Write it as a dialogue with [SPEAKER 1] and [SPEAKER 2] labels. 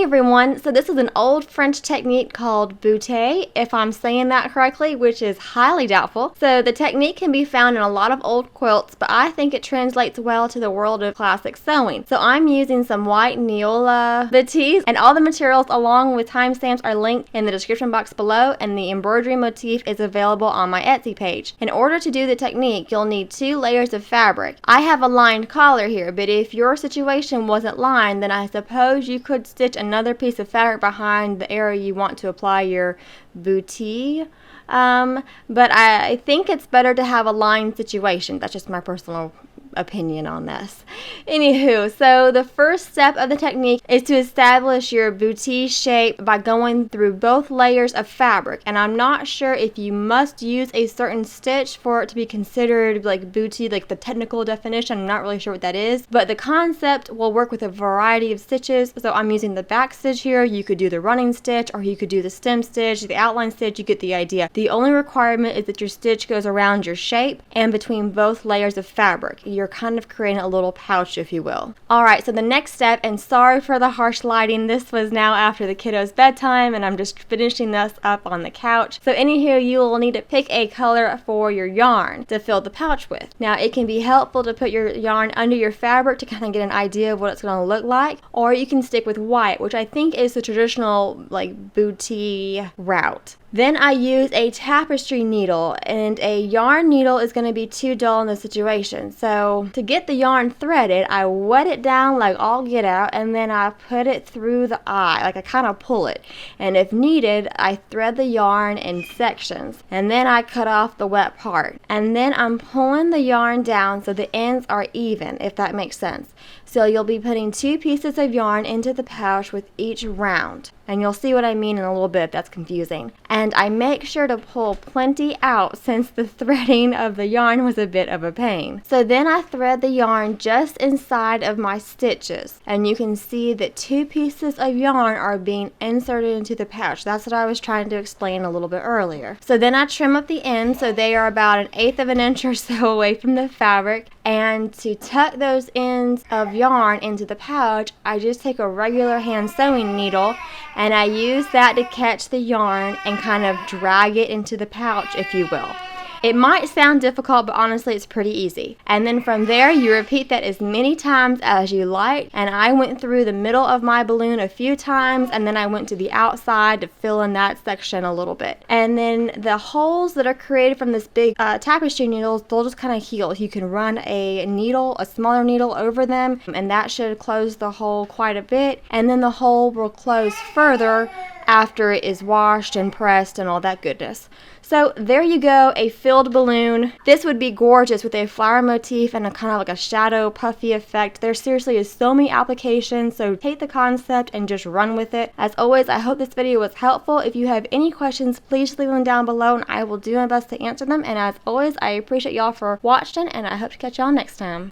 [SPEAKER 1] everyone, so this is an old French technique called boutis, if I'm saying that correctly, which is highly doubtful. So the technique can be found in a lot of old quilts, but I think it translates well to the world of classic sewing. So I'm using some white Neola boutis, and all the materials along with timestamps are linked in the description box below, and the embroidery motif is available on my Etsy page. In order to do the technique, you'll need 2 layers of fabric. I have a lined collar here, but if your situation wasn't lined, then I suppose you could stitch another piece of fabric behind the area you want to apply your boutis. But I think it's better to have a lined situation. That's just my personal opinion on this. Anywho, so the first step of the technique is to establish your boutis shape by going through both layers of fabric, and I'm not sure if you must use a certain stitch for it to be considered like boutis, like the technical definition. I'm not really sure what that is, but the concept will work with a variety of stitches. So I'm using the back stitch here. You could do the running stitch, or you could do the stem stitch, the outline stitch. You get the idea. The only requirement is that your stitch goes around your shape and between both layers of fabric. You're kind of creating a little pouch, if you will. Alright, so the next step, and sorry for the harsh lighting, this was now after the kiddo's bedtime and I'm just finishing this up on the couch. So anywho, you will need to pick a color for your yarn to fill the pouch with. Now it can be helpful to put your yarn under your fabric to kind of get an idea of what it's going to look like, or you can stick with white, which I think is the traditional like boutis route. Then I use a tapestry needle, and a yarn needle is going to be too dull in this situation. So to get the yarn threaded, I wet it down like all get out, and then I put it through the eye, like I kind of pull it. And if needed, I thread the yarn in sections, and then I cut off the wet part. And then I'm pulling the yarn down so the ends are even, if that makes sense. So you'll be putting 2 pieces of yarn into the pouch with each round. And you'll see what I mean in a little bit if that's confusing. And I make sure to pull plenty out since the threading of the yarn was a bit of a pain. So then I thread the yarn just inside of my stitches. And you can see that 2 pieces of yarn are being inserted into the pouch. That's what I was trying to explain a little bit earlier. So then I trim up the ends so they are about 1/8 of an inch or so away from the fabric. And to tuck those ends of yarn into the pouch, I just take a regular hand sewing needle and I use that to catch the yarn and kind of drag it into the pouch, if you will. It might sound difficult, but honestly it's pretty easy. And then from there you repeat that as many times as you like, and I went through the middle of my balloon a few times, and then I went to the outside to fill in that section a little bit. And then the holes that are created from this big tapestry needles, they'll just kind of heal. You can run a needle, a smaller needle over them, and that should close the hole quite a bit, and then the hole will close further after it is washed and pressed and all that goodness. So there you go, a filled balloon. This would be gorgeous with a flower motif and a kind of like a shadow puffy effect. There seriously is so many applications, so take the concept and just run with it. As always, I hope this video was helpful. If you have any questions, please leave them down below and I will do my best to answer them. And as always, I appreciate y'all for watching, and I hope to catch y'all next time.